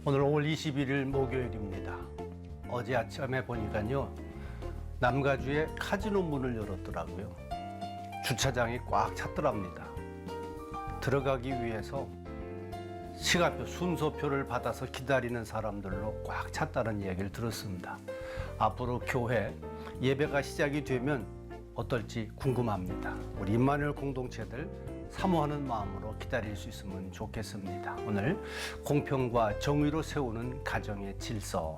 오늘 5월 21일 목요일입니다. 어제 아침에 보니까요, 남가주에 카지노 문을 열었더라고요. 주차장이 꽉 찼더랍니다. 들어가기 위해서 시간표, 순서표를 받아서 기다리는 사람들로 꽉 찼다는 얘기를 들었습니다. 앞으로 교회 예배가 시작이 되면 어떨지 궁금합니다. 우리 임마누엘 공동체들 사모하는 마음으로 기다릴 수 있으면 좋겠습니다. 오늘 공평과 정의로 세우는 가정의 질서.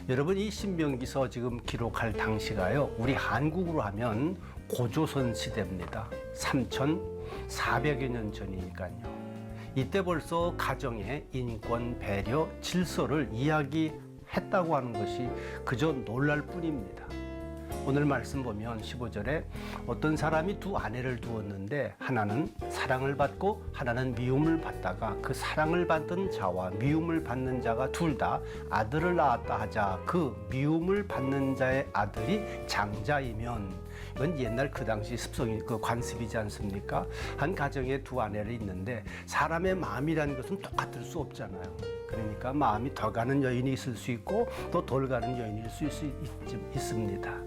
여러분, 이 신명기서 지금 기록할 당시가요, 우리 한국으로 하면 고조선 시대입니다. 3,400여 년 전이니까요. 이때 벌써 가정의 인권, 배려, 질서를 이야기했다고 하는 것이 그저 놀랄 뿐입니다. 오늘 말씀 보면 15절에 어떤 사람이 두 아내를 두었는데 하나는 사랑을 받고 하나는 미움을 받다가 그 사랑을 받던 자와 미움을 받는 자가 둘 다 아들을 낳았다 하자 그 미움을 받는 자의 아들이 장자이면, 이건 옛날 그 당시 습성이 그 관습이지 않습니까? 한 가정에 두 아내를 있는데 사람의 마음이라는 것은 똑같을 수 없잖아요. 그러니까 마음이 더 가는 여인이 있을 수 있고 또 덜 가는 여인이 있을 수 있습니다.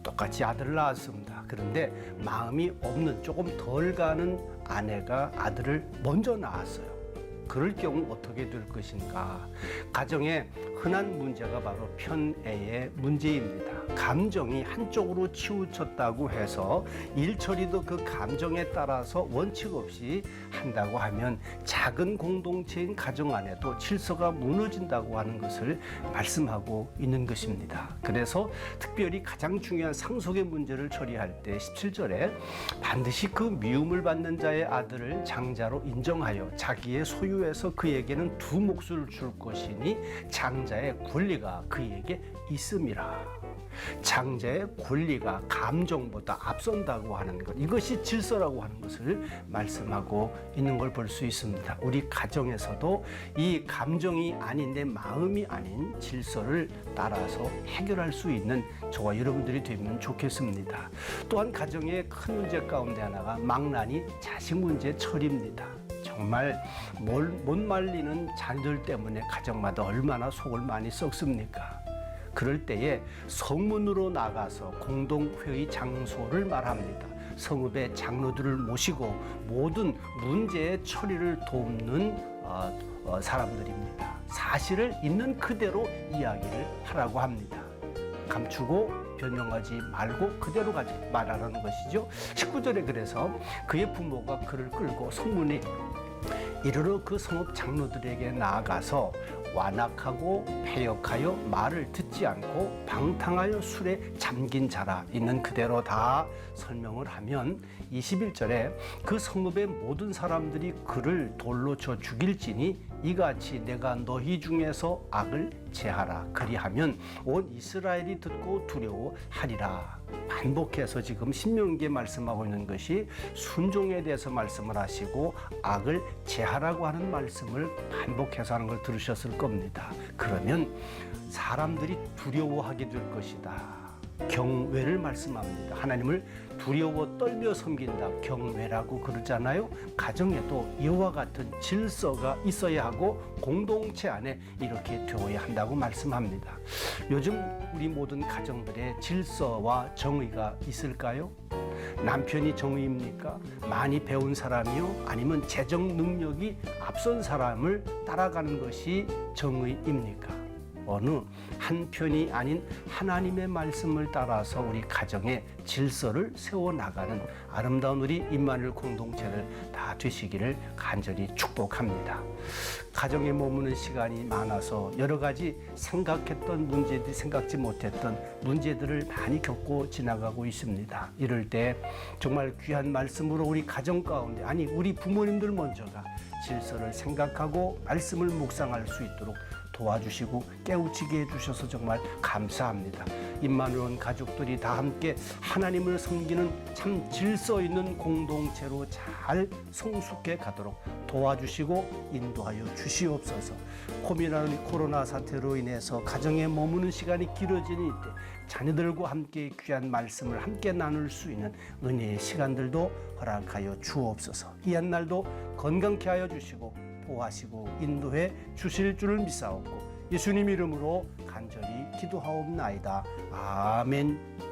똑같이 아들을 낳았습니다. 그런데 마음이 없는, 조금 덜 가는 아내가 아들을 먼저 낳았어요. 그럴 경우 어떻게 될 것인가? 가정의 흔한 문제가 바로 편애의 문제입니다. 감정이 한쪽으로 치우쳤다고 해서 일 처리도 그 감정에 따라서 원칙 없이 한다고 하면 작은 공동체인 가정 안에도 질서가 무너진다고 하는 것을 말씀하고 있는 것입니다. 그래서 특별히 가장 중요한 상속의 문제를 처리할 때 17절에 반드시 그 미움을 받는 자의 아들을 장자로 인정하여 자기의 소유에서 그에게는 두 몫을 줄 것이니 장자의 권리가 그에게 있음이라. 장자의 권리가 감정보다 앞선다고 하는 것, 이것이 질서라고 하는 것을 말씀하고 있는 걸 볼 수 있습니다. 우리 가정에서도 이 감정이 아닌, 내 마음이 아닌 질서를 따라서 해결할 수 있는 저와 여러분들이 되면 좋겠습니다. 또한 가정의 큰 문제 가운데 하나가 망나니 자식 문제 처리입니다. 정말 못 말리는 자녀들 때문에 가정마다 얼마나 속을 많이 썩습니까? 그럴 때에 성문으로 나가서 공동회의 장소를 말합니다. 성읍의 장로들을 모시고 모든 문제의 처리를 돕는 사람들입니다. 사실을 있는 그대로 이야기를 하라고 합니다. 감추고 변명하지 말고 그대로 가지 말하라는 것이죠. 19절에 그래서 그의 부모가 그를 끌고 성문에 이르러 그 성읍 장로들에게 나아가서 완악하고 패역하여 말을 듣지 않고 방탕하여 술에 잠긴 자라, 있는 그대로 다 설명을 하면 21절에 그 성읍의 모든 사람들이 그를 돌로 쳐 죽일지니 이같이 내가 너희 중에서 악을 제하라. 그리하면 온 이스라엘이 듣고 두려워하리라. 반복해서 지금 신명기에 말씀하고 있는 것이 순종에 대해서 말씀을 하시고 악을 제하라고 하는 말씀을 반복해서 하는 걸 들으셨을 겁니다. 그러면 사람들이 두려워하게 될 것이다. 경외를 말씀합니다. 하나님을 두려워 떨며 섬긴다. 경외라고 그러잖아요. 가정에도 이와 같은 질서가 있어야 하고 공동체 안에 이렇게 되어야 한다고 말씀합니다. 요즘 우리 모든 가정들의 질서와 정의가 있을까요? 남편이 정의입니까? 많이 배운 사람이요? 아니면 재정 능력이 앞선 사람을 따라가는 것이 정의입니까? 어느 한편이 아닌 하나님의 말씀을 따라서 우리 가정의 질서를 세워나가는 아름다운 우리 임마누엘 공동체를 다 되시기를 간절히 축복합니다. 가정에 머무는 시간이 많아서 여러 가지 생각했던 문제들, 생각지 못했던 문제들을 많이 겪고 지나가고 있습니다. 이럴 때 정말 귀한 말씀으로 우리 가정 가운데, 아니 우리 부모님들 먼저가 질서를 생각하고 말씀을 묵상할 수 있도록 도와주시고 깨우치게 해주셔서 정말 감사합니다. 임마누엘 가족들이 다 함께 하나님을 섬기는 참 질서 있는 공동체로 잘 성숙해 가도록 도와주시고 인도하여 주시옵소서. 고민하는 코로나 사태로 인해서 가정에 머무는 시간이 길어지는 이때 자녀들과 함께 귀한 말씀을 함께 나눌 수 있는 은혜의 시간들도 허락하여 주옵소서. 이 한 날도 건강케 하여 주시고 보호하시고 인도해 주실 줄을 믿사옵고 예수님 이름으로 간절히 기도하옵나이다. 아멘.